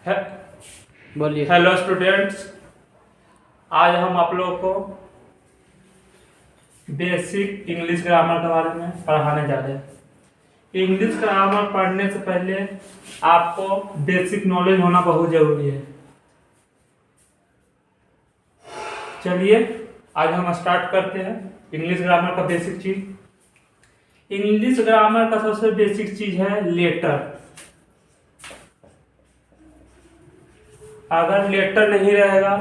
है। बोलिए। Hello students, आज हम आप लोगों को बेसिक इंग्लिश ग्रामर के बारे में पढ़ाने जा रहे हैं। इंग्लिश ग्रामर पढ़ने से पहले आपको बेसिक नॉलेज होना बहुत जरूरी है। चलिए आज हम स्टार्ट करते हैं इंग्लिश ग्रामर का बेसिक चीज। इंग्लिश ग्रामर का सबसे बेसिक चीज है लेटर। अगर लेटर नहीं रहेगा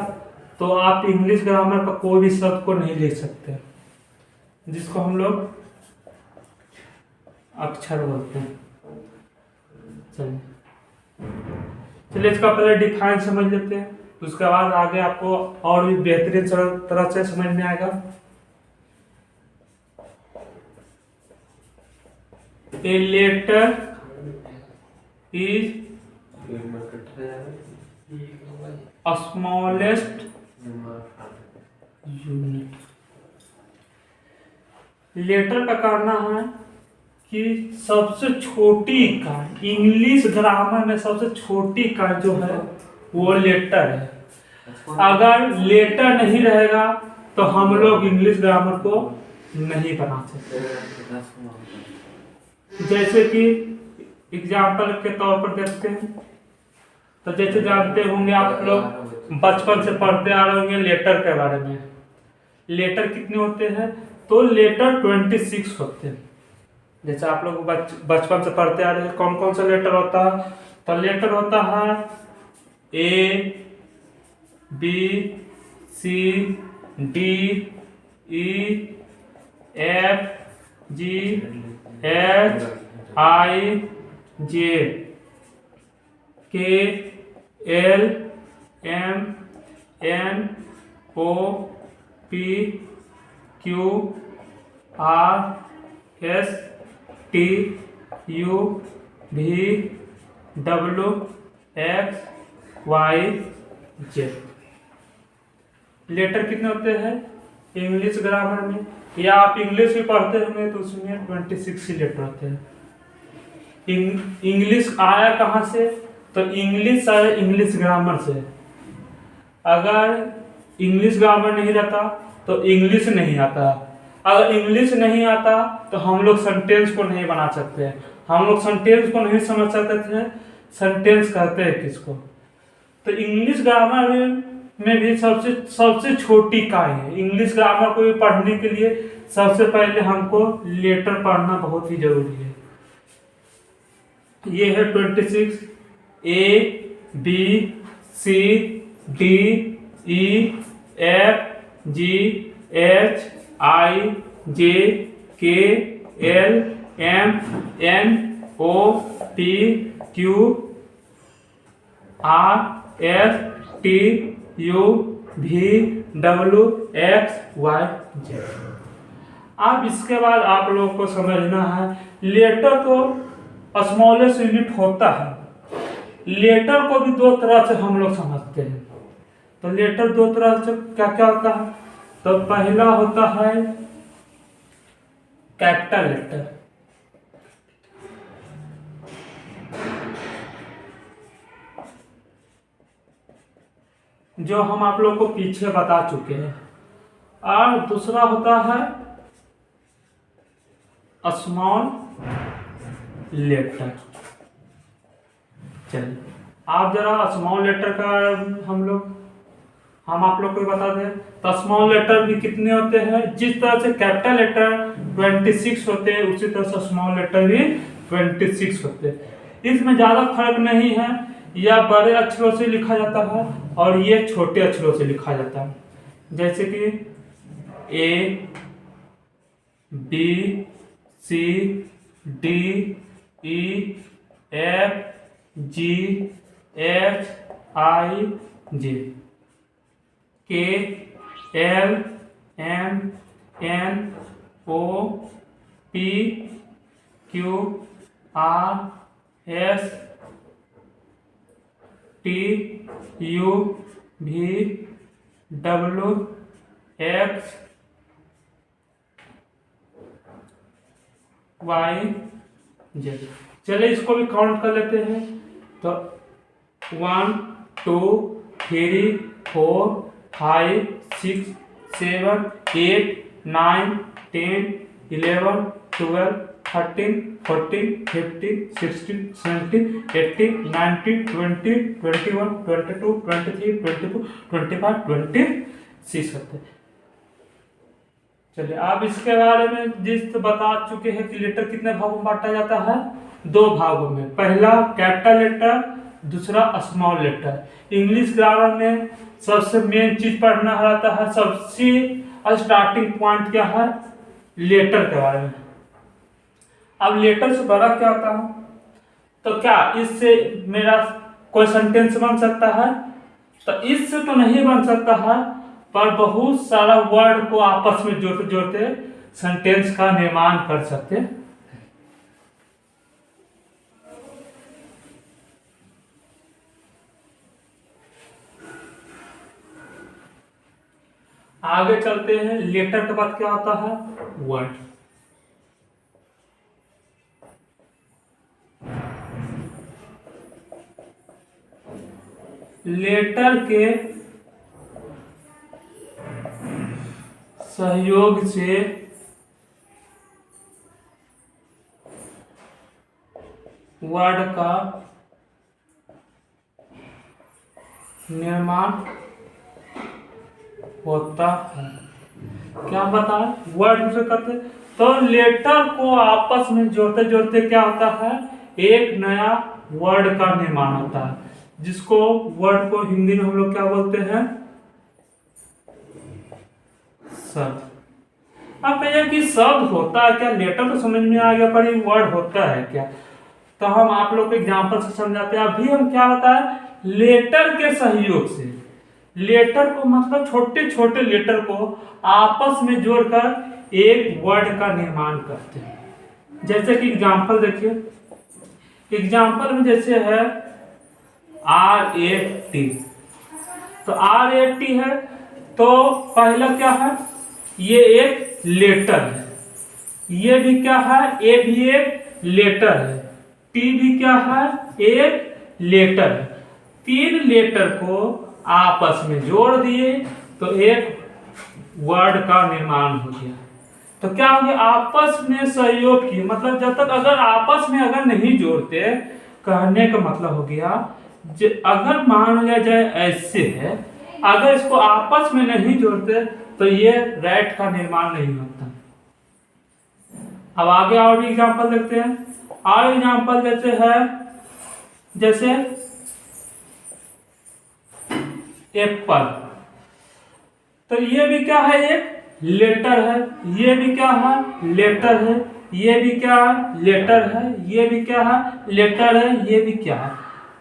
तो आप इंग्लिश ग्रामर का कोई भी शब्द को नहीं लिख सकते, जिसको हम लोग अक्षर बोलते हैं। चलिए इसका पहले डिफाइन समझ लेते हैं, उसके बाद आगे आपको और भी बेहतरीन तरह से समझ में आएगा। A letter is smallest unit. Letter का करना है कि सबसे छोटी इकाई, इंग्लिश ग्रामर में सबसे छोटी इकाई जो है वो लेटर है। अगर लेटर नहीं रहेगा तो हम लोग इंग्लिश ग्रामर को नहीं बना सकते। जैसे कि एग्जाम्पल के तौर पर देखते हैं, तो जैसे जानते होंगे आप लोग बचपन से पढ़ते आ रहे होंगे लेटर के बारे में। लेटर कितने होते हैं? तो लेटर 26 होते हैं। जैसे आप लोग बचपन से पढ़ते आ रहे हैं, कौन कौन सा लेटर होता है? तो लेटर होता है A, B, C, D, E, F, G, H, I, J, K, L, M, N, O, P, Q, R, S, T, U, V, W, X, Y, Z. Letter कितने होते हैं इंग्लिश ग्रामर में? या आप इंग्लिश भी पढ़ते होंगे तो उसमें 26 ही लेटर होते हैं। इंग्लिश आया कहाँ से? तो इंग्लिश आया इंग्लिश ग्रामर से। अगर इंग्लिश ग्रामर नहीं रहता तो इंग्लिश नहीं आता। अगर इंग्लिश नहीं आता तो हम लोग सेंटेंस को नहीं बना सकते, हम लोग सेंटेंस को नहीं समझ सकते थे। सेंटेंस कहते हैं किसको? तो इंग्लिश ग्रामर में भी सबसे छोटी इकाई है। इंग्लिश ग्रामर को भी पढ़ने के लिए सबसे पहले हमको लेटर पढ़ना बहुत ही जरूरी है। ये है 26, A, B, C, D, E, F, G, H, I, J, K, L, M, N, O, P, Q, R, S, T, U, V, W, X, Y, Z. अब इसके बाद आप लोगों को समझना है लेटर तो स्मॉलेस्ट यूनिट होता है। लेटर को भी दो तरह से हम लोग समझते हैं। तो लेटर दो तरह से क्या क्या होता है? तो पहला होता है कैपिटल लेटर। जो हम आप लोग को पीछे बता चुके हैं। और दूसरा होता है स्मॉल लेटर। चलिए आप जरा स्मॉल लेटर का हम आप लोग को बता दें। तो स्मॉल लेटर भी कितने होते हैं? जिस तरह से कैपिटल लेटर 26 होते हैं उसी तरह से स्मॉल लेटर भी 26 होते हैं। इसमें ज्यादा फर्क नहीं है। यह बड़े अक्षरों से लिखा जाता है और ये छोटे अक्षरों से लिखा जाता है। जैसे कि A, B, C, D, E, F, G, H, I, J, K, L, M, N, O, P, Q, R, S, T, U, V, W, X, Y, Z. चलिए इसको भी काउंट कर लेते हैं। तो 1 2 3 4 5 6 7 8 9 10 11 12 13 14 15 16 17 18 19 20 21 22 23 24 25 26 होते हैं। चलिए आप इसके बारे में जिस बता चुके हैं कि लेटर कितने भागों में बांटा जाता है, 2 भागों में। पहला कैपिटल लेटर, दूसरा स्मॉल लेटर। इंग्लिश ग्रामर में सबसे मेन चीज पढ़ना रहता है, सबसे स्टार्टिंग पॉइंट क्या है, लेटर के बारे में। अब लेटर से बड़ा क्या होता है, तो क्या इससे मेरा कोई सेंटेंस बन सकता है, तो इससे तो नहीं बन सकता है, पर बहुत सारा वर्ड को आपस में जोड़ते जोड़ते सेंटेंस का निर्माण कर सकते हैं। आगे चलते हैं, लेटर के बाद क्या होता है, वर्ड। लेटर के सहयोग से वर्ड का निर्माण होता है। क्या बताएं, वर्ड से करते, तो लेटर को आपस में जोड़ते जोड़ते क्या होता है, एक नया वर्ड का निर्माण होता है, जिसको वर्ड को हिंदी में हम लोग क्या बोलते हैं, शब्द। आप कहिए कि शब्द होता है क्या, लेटर तो समझ में आ गया, पर ये वर्ड होता है क्या, तो हम आप लोग को एग्जांपल से समझाते हैं। अभी हम क्या बताएं, लेटर के सहयोग से, लेटर को मतलब छोटे छोटे लेटर को आपस में जोड़कर एक वर्ड का निर्माण करते हैं। जैसे कि एग्जांपल देखिए, एग्जांपल में जैसे है RAT, तो RAT है, तो पहला क्या है, ये एक लेटर है, ये भी क्या है, ए भी एक लेटर है, टी भी क्या है, एक लेटर है। 3 लेटर को आपस में जोड़ दिए तो एक वर्ड का निर्माण हो गया। तो क्या हो गया, आपस में सहयोग की, मतलब जब तक अगर आपस में अगर नहीं जोड़ते, कहने का मतलब हो गया, अगर मान लिया जाए ऐसे है, अगर इसको आपस में नहीं जोड़ते तो ये राइट का निर्माण नहीं होता। अब आगे और भी एग्जांपल देखते हैं। और एग्जांपल जैसे है, जैसे एप्पल, तो ये भी क्या है, एक लेटर है, ये भी क्या है, लेटर है, ये भी क्या है, लेटर है, ये भी क्या है, लेटर है, ये भी क्या है।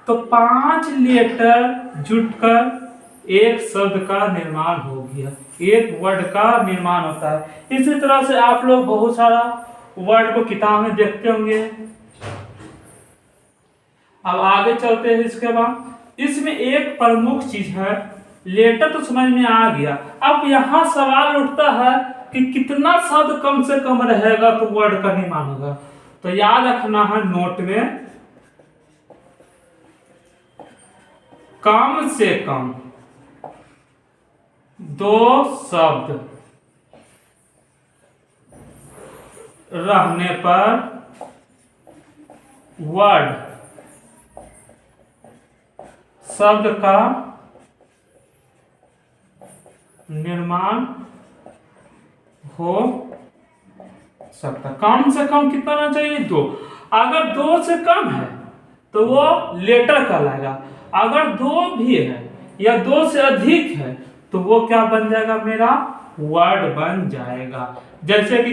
तो 5 लेटर जुटकर एक शब्द का निर्माण हो गया, एक वर्ड का निर्माण होता है। इसी तरह से आप लोग बहुत सारा वर्ड को किताब में देखते होंगे। अब आगे चलते हैं, इसके बाद इसमें एक प्रमुख चीज है, लेटर तो समझ में आ गया, अब यहां सवाल उठता है कि कितना शब्द कम से कम रहेगा तो वर्ड का निर्माण होगा। तो याद रखना है नोट में, कम से कम 2 शब्द रहने पर वर्ड शब्द का निर्माण हो सकता। कम से कम कितना रहना चाहिए, 2। अगर 2 से कम है तो वो लेटर कहलाएगा, अगर 2 भी है या 2 से अधिक है तो वो क्या बन जाएगा, मेरा वर्ड बन जाएगा। जैसे कि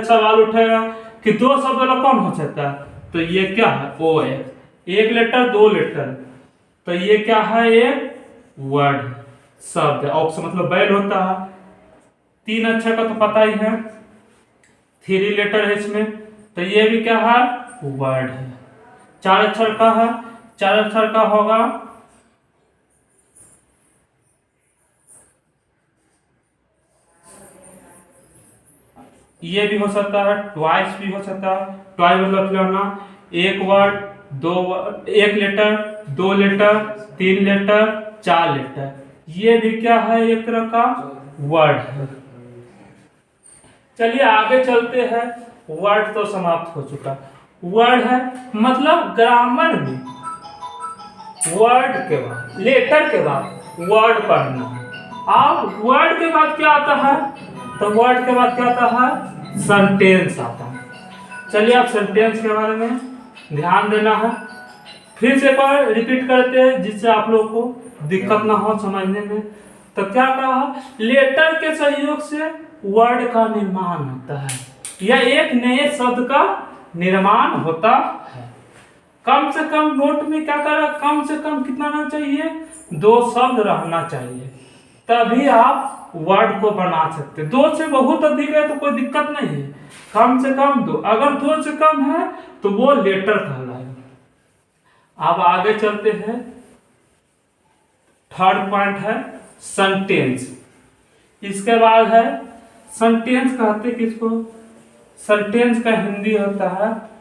सवाल उठेगा कि 2 शब्द वाला कौन हो सकता है, तो ये क्या है, ओ है, 1 लेटर 2 लेटर, तो ये क्या है, एक वर्ड शब्द है। ऑक्स मतलब बैल होता है। 3 अक्षर का तो पता ही है, 3 लेटर है इसमें, तो ये भी क्या है, वर्ड है। 4 अक्षर का है, 4 अक्षर का होगा ये भी हो सकता है, ट्वाइस भी हो सकता है, ट्वाइस मतलब खिलौना, एक वर्ड, दो वर्ड, एक लेटर, दो लेटर, तीन लेटर, चार लेटर, ये भी क्या है, एक तरह का वर्ड है। चलिए आगे चलते हैं। वर्ड तो समाप्त हो चुका। वर्ड है मतलब ग्रामर में वर्ड के बाद, लेटर के बाद वर्ड पढ़ना है। अब वर्ड के बाद क्या आता है, तो वर्ड के बाद क्या आता है, सेंटेंस आता है। चलिए आप सेंटेंस के बारे में ध्यान देना है। फिर से एक बार रिपीट करते हैं जिससे आप लोग को दिक्कत ना हो समझने में। तो क्या कहा, लेटर के सहयोग से वर्ड का निर्माण होता है या एक नए शब्द का निर्माण होता है। कम से कम नोट में क्या करा, कम से कम कितना रहना चाहिए, 2 शब्द रहना चाहिए, तभी आप वर्ड को बना सकते हैं। 2 से बहुत अधिक है तो कोई दिक्कत नहीं है, कम से कम 2। अगर 2 से कम है तो वो लेटर कहलाएगा। अब आगे चलते हैं। थर्ड पॉइंट है सेंटेंस। इसके बाद है सेंटेंस, कहते किसको, सेंटेंस का हिंदी होता है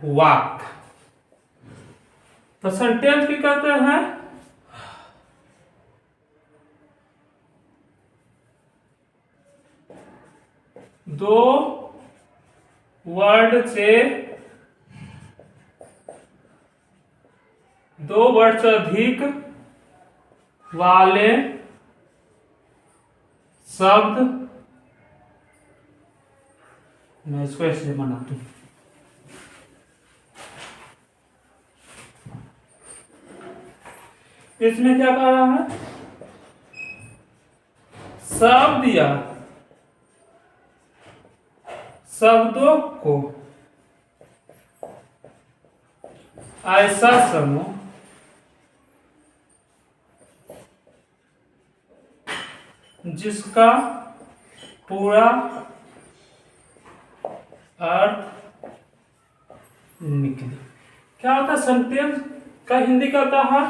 वाक्य। तो सेंटेंस की कहते हैं दो वर्ड से अधिक वाले शब्द, मैं इसको ऐसे बनाता हूं, इसमें क्या कर रहा है, शब्द या शब्दों को ऐसा समूह जिसका पूरा अर्थ निकले। क्या होता है, सेंटेंस का हिंदी कहता है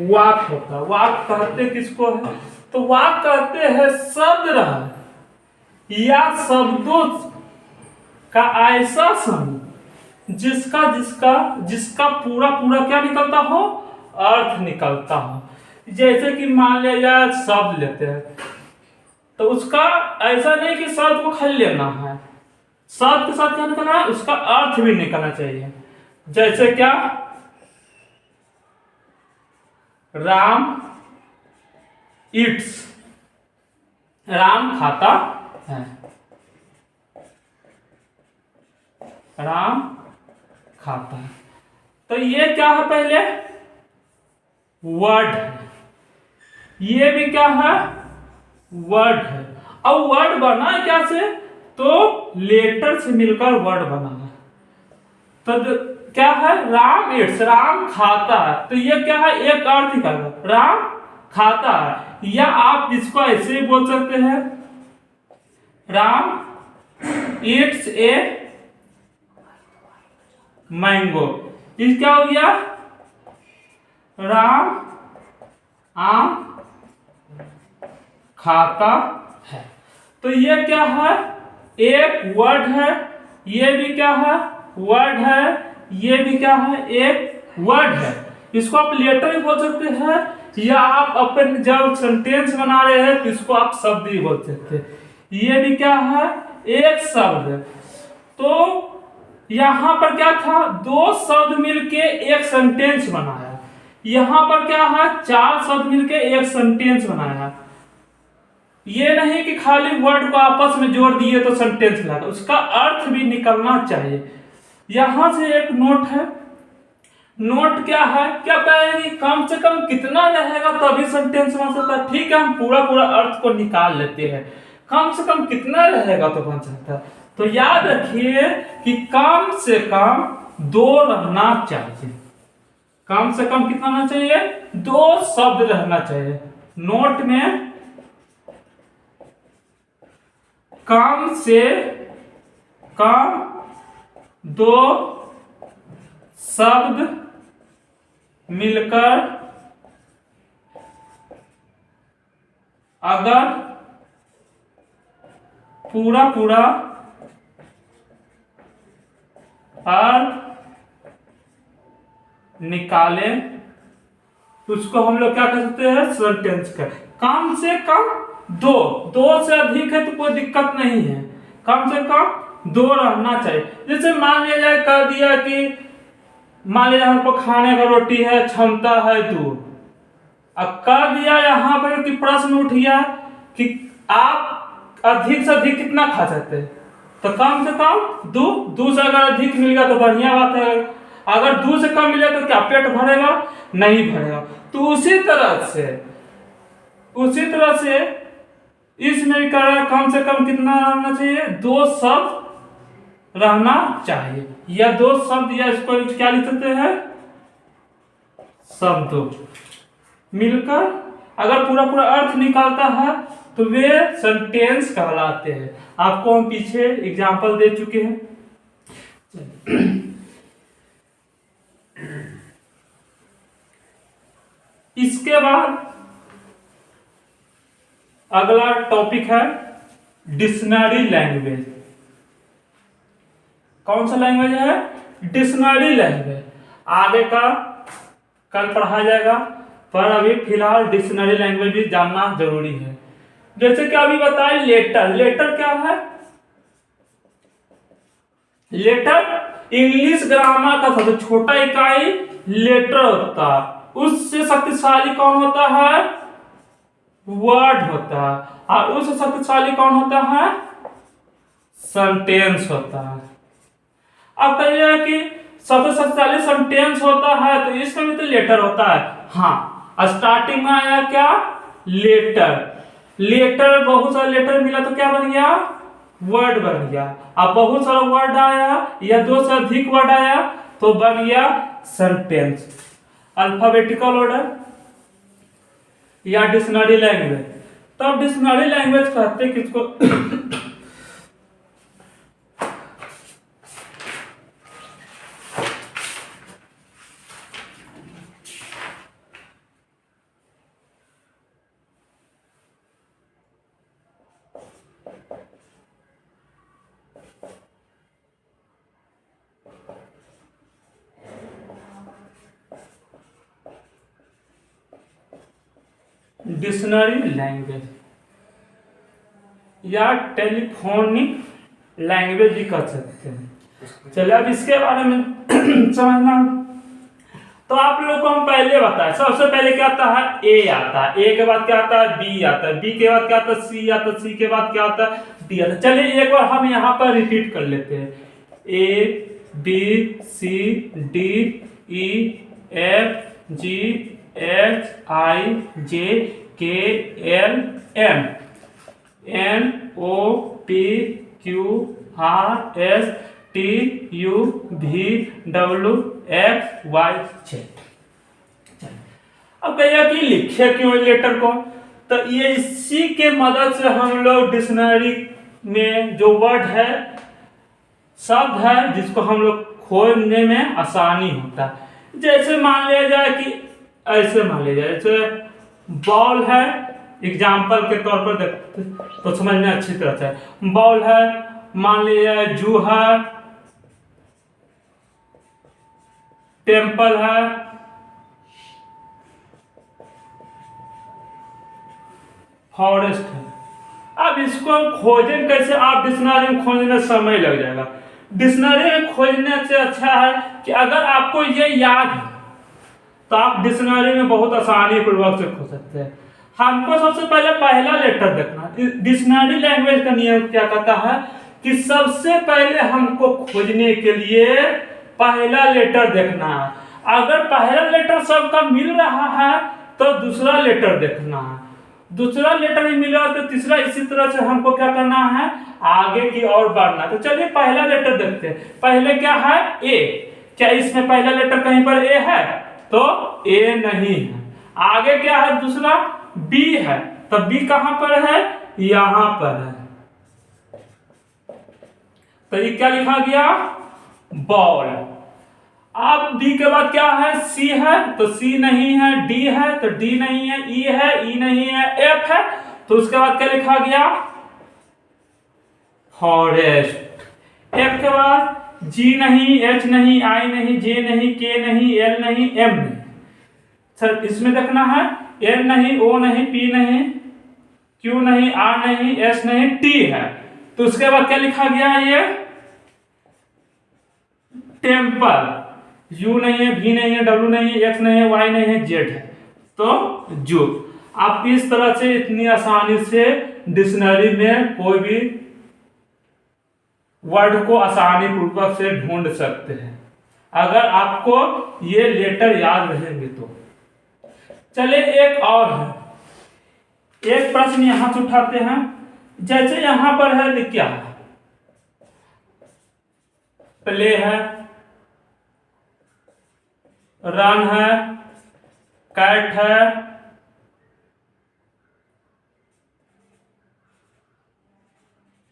वाक्य होता है। वाक्य कहते किसको है, तो वाक्य कहते हैं शब्द रहा या शब्दों का ऐसा समूह जिसका जिसका जिसका पूरा पूरा क्या निकलता हो, अर्थ निकलता हो। जैसे कि मान लिया शब्द लेते हैं तो उसका ऐसा नहीं कि शब्द को खाली लेना है, शब्द के साथ क्या निकलना है, उसका अर्थ भी निकलना चाहिए। जैसे क्या, राम ईट्स, राम खाता है, राम खाता है। तो ये क्या है, पहले वर्ड है, ये भी क्या है, वर्ड है। अब वर्ड बना क्या से, तो लेटर से मिलकर वर्ड बना है। तो क्या है, राम ईट्स, राम खाता है, तो ये क्या है, एक अर्थ निकाला, राम खाता है। या आप इसको ऐसे ही बोल सकते हैं, राम ईट्स ए मैंगो। इस क्या हो गया, राम आम खाता है। तो ये क्या है, एक वर्ड है, ये भी क्या है, वर्ड है, ये भी क्या है, एक वर्ड है। इसको आप लेटर भी बोल सकते हैं या आप अपन जब सेंटेंस बना रहे हैं तो इसको आप शब्द भी बोल सकते हैं। ये भी क्या है, एक शब्द है। तो यहां पर क्या था, 2 शब्द मिलके एक सेंटेंस बनाया। यहां पर क्या है, 4 शब्द मिलके एक सेंटेंस बनाया। ये नहीं कि खाली वर्ड को आपस में जोड़ दिए तो सेंटेंस लगा, उसका अर्थ भी निकलना चाहिए। यहां से एक नोट है, नोट क्या है, क्या कहेंगे, कम से कम कितना रहेगा तभी सेंटेंस बन सकता है। ठीक है, हम पूरा पूरा अर्थ को निकाल लेते हैं, कम से कम कितना रहेगा तो बन सकता है। तो याद रखिए कि कम से कम 2 रहना चाहिए, कम से कम कितना रहना चाहिए, 2 शब्द रहना चाहिए। नोट में कम से कम 2 शब्द मिलकर अगर पूरा पूरा अर्थ निकाले उसको हम लोग क्या कर सकते हैं, सेंटेंस का। कम से कम दो से अधिक है तो कोई दिक्कत नहीं है, कम से कम 2 रहना चाहिए। जैसे मान लिया जाए, कह दिया कि मान लिया हमको खाने का रोटी है, क्षमता है 2। अब कह दिया यहाँ पर कि प्रश्न उठ गया कि आप अधिक से अधिक कितना खा सकते हैं, तो कम से कम 2 से अगर अधिक मिल गया तो बढ़िया बात है, अगर 2 से कम मिले तो क्या पेट भरेगा, नहीं भरेगा। तो उसी तरह से इसमें भी कह कम से कम कितना रहना चाहिए, 2 शब्द रहना चाहिए, या 2 शब्द, या इसको क्या लिख सकते हैं, शब्दों मिलकर अगर पूरा पूरा अर्थ निकालता है तो वे सेंटेंस कहलाते हैं। आपको हम पीछे एग्जाम्पल दे चुके हैं। इसके बाद अगला टॉपिक है डिक्शनरी लैंग्वेज। कौन सा लैंग्वेज है, डिक्शनरी लैंग्वेज। आगे का कल पढ़ा जाएगा, पर अभी फिलहाल डिक्शनरी लैंग्वेज भी जानना जरूरी है। जैसे कि अभी बताए लेटर क्या है, लेटर इंग्लिश ग्रामर का सबसे छोटा इकाई लेटर होता है। उससे शक्तिशाली कौन होता है, वर्ड होता है, और उससे शक्तिशाली कौन होता है, सेंटेंस होता है। अब कहिए कि सबसे शक्तिशाली सेंटेंस होता है तो इसमें भी तो लेटर होता है। हाँ, स्टार्टिंग में आया क्या, लेटर बहुत सारा लेटर मिला तो क्या बन गया, वर्ड बन गया। अब बहुत सारा वर्ड आया या 2 से अधिक वर्ड आया तो बन गया सेंटेंस। अल्फाबेटिकल ऑर्डर या डिक्शनरी लैंग्वेज। तब डिक्शनरी लैंग्वेज कहते किसको डिक्शनरी लैंग्वेज या टेलीफोनिक लैंग्वेज भी कर सकते हैं। चलिए अब इसके बारे में समझना। तो आप लोगों को हम पहले बताए, सबसे पहले क्या आता है, ए आता है, ए के बाद क्या आता है, बी आता है, बी के बाद क्या आता है, सी आता है, सी के बाद क्या आता है, डी आता है। चलिए एक बार हम यहाँ पर रिपीट कर लेते हैं, A B C D E F G H I J K L M N O P Q R S T U V W X Y Z. अब कहिए कि लिखे क्यों लेटर को, तो ये इसी के मदद से हम लोग डिक्शनरी में जो वर्ड है, शब्द है, जिसको हम लोग खोजने में आसानी होता है। जैसे मान लिया जाए कि ऐसे मान लिया जाए, जैसे बॉल है, एग्जाम्पल के तौर पर देखते तो समझने अच्छी तरह से। बॉल है, मान लिया जाए जू है, टेम्पल है, फॉरेस्ट है। अब इसको हम खोजें कैसे, आप डिक्शनरी में खोजने में समय लग जाएगा। डिक्शनरी में खोजने से अच्छा है कि अगर आपको ये याद है तो आप डिक्शनरी में बहुत आसानी पूर्वक से खोज सकते हैं। हमको सबसे पहले पहला लेटर देखना। डिक्शनरी लैंग्वेज का नियम क्या कहता है कि सबसे पहले हमको खोजने के लिए पहला लेटर देखना है। अगर पहला लेटर सबका मिल रहा है तो दूसरा लेटर देखना है, दूसरा लेटर ही मिला तो तीसरा। इसी तरह से हमको क्या करना है, आगे की ओर बढ़ना। तो चलिए पहला लेटर देखते हैं। पहले क्या है, ए। क्या इसमें पहला लेटर कहीं पर ए है, तो ए नहीं है। आगे क्या है, दूसरा बी है, तो बी कहां पर है, यहां पर है। तो ये क्या लिखा गया, बॉल। अब बी के बाद क्या है, सी है, तो सी नहीं है। डी है तो डी नहीं है। ई है, ई नहीं है। एफ है तो उसके बाद क्या लिखा गया, फॉरेस्ट। एफ के बाद जी नहीं, एच नहीं, आई नहीं, जे नहीं, के नहीं, एल नहीं, एम नहीं। सर इसमें देखना है एन नहीं, ओ नहीं, पी नहीं, क्यू नहीं, आर नहीं, एस नहीं, टी है। तो उसके बाद क्या लिखा गया है, ये टेम्पल। यू नहीं है, भी नहीं है, डब्ल्यू नहीं है, एक्स नहीं है, वाई नहीं है, जेड है। तो जू। आप इस तरह से इतनी आसानी से डिक्शनरी में कोई भी वर्ड को आसानी पूर्वक से ढूंढ सकते हैं, अगर आपको ये लेटर याद रहेंगे तो। चले एक और है, एक प्रश्न यहां से उठाते हैं। जैसे यहां पर है क्या है, प्ले है, रन है, कैट है,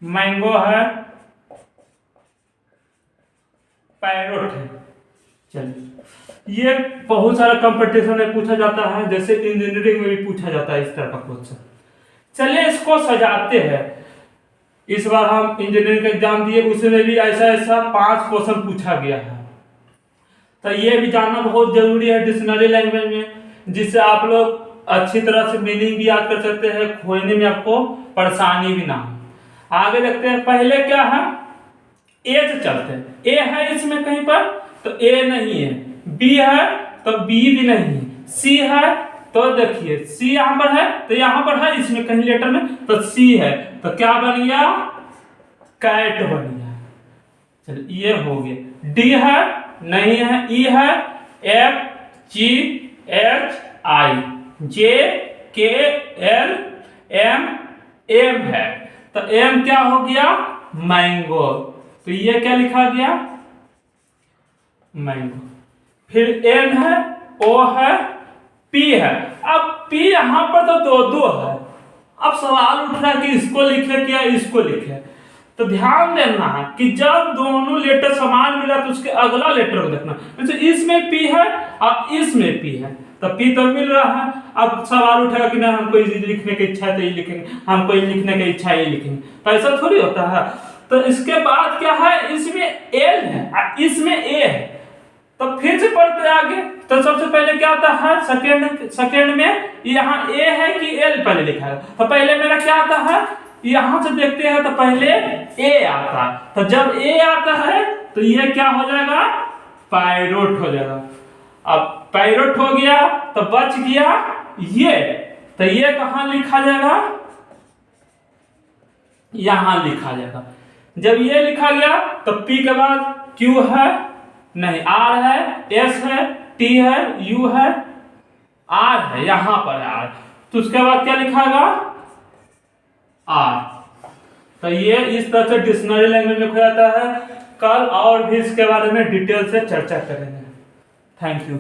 मैंगो है, पैरोट है। चलिए ये बहुत सारा कंपटीशन में पूछा जाता है, जैसे इंजीनियरिंग में भी पूछा जाता है इस तरह का क्वेश्चन। चलिए इसको सजाते हैं। इस बार हम इंजीनियरिंग का एग्जाम दिए, उसमें भी ऐसा ऐसा 5 क्वेश्चन पूछा गया है। तो ये भी जानना बहुत जरूरी है डिक्शनरी लैंग्वेज में, जिससे आप लोग अच्छी तरह से मीनिंग भी याद कर सकते हैं, खोजने में आपको परेशानी भी ना हो। आगे देखते हैं, पहले क्या है, ए से चलते हैं। ए है इसमें कहीं पर तो ए नहीं है, बी है तो बी भी नहीं है, सी है तो देखिए सी यहां पर है तो यहां पर है इसमें कहीं लेटर में तो सी है, तो क्या बन गया, कैट बन गया। चलिए ये हो गया। डी है नहीं है, ई है, F G H I, J K L M M है, तो एम क्या हो गया, मैंगो। तो ये क्या लिखा गया, मैंगो। फिर एन है, ओ है, पी है। अब पी यहां पर तो दो है। अब सवाल उठ रहा है कि इसको लिखे क्या इसको लिखे। तो ध्यान देना है कि जब दोनों लेटर समान मिला तो उसके अगला लेटर को देखना। जैसे इसमें पी है और इसमें पी है, तो पी तो मिल रहा है। अब सवाल उठेगा कि नहीं हमको लिखने की इच्छा है तो ये लिखेंगे, हमको लिखने की इच्छा है ये लिखेंगे, तो ऐसा थोड़ी होता है। तो इसके बाद क्या है, इसमें एल है और इसमें ए है। तो फिर से पढ़ते आगे, तो सबसे पहले क्या आता है, सेकेंड में यहाँ ए है कि एल पहले लिखा है। तो पहले मेरा क्या आता है, यहां से देखते हैं तो पहले ए आता है। तो जब ए आता है तो ये क्या हो जाएगा, पैरोट हो जाएगा। अब पैरोट हो गया तो बच गया ये, तो ये कहां लिखा जाएगा, यहां लिखा जाएगा। जब ये लिखा गया तो पी के बाद क्यू है नहीं, आर है, एस है, टी है, यू है, आर है, यहां पर है आर। तो उसके बाद क्या लिखाएगा, आर। तो ये इस तरह से डिक्शनरी लैंग्वेज में खोया जाता है। कल और भी इसके बारे में डिटेल से चर्चा करेंगे। Thank you.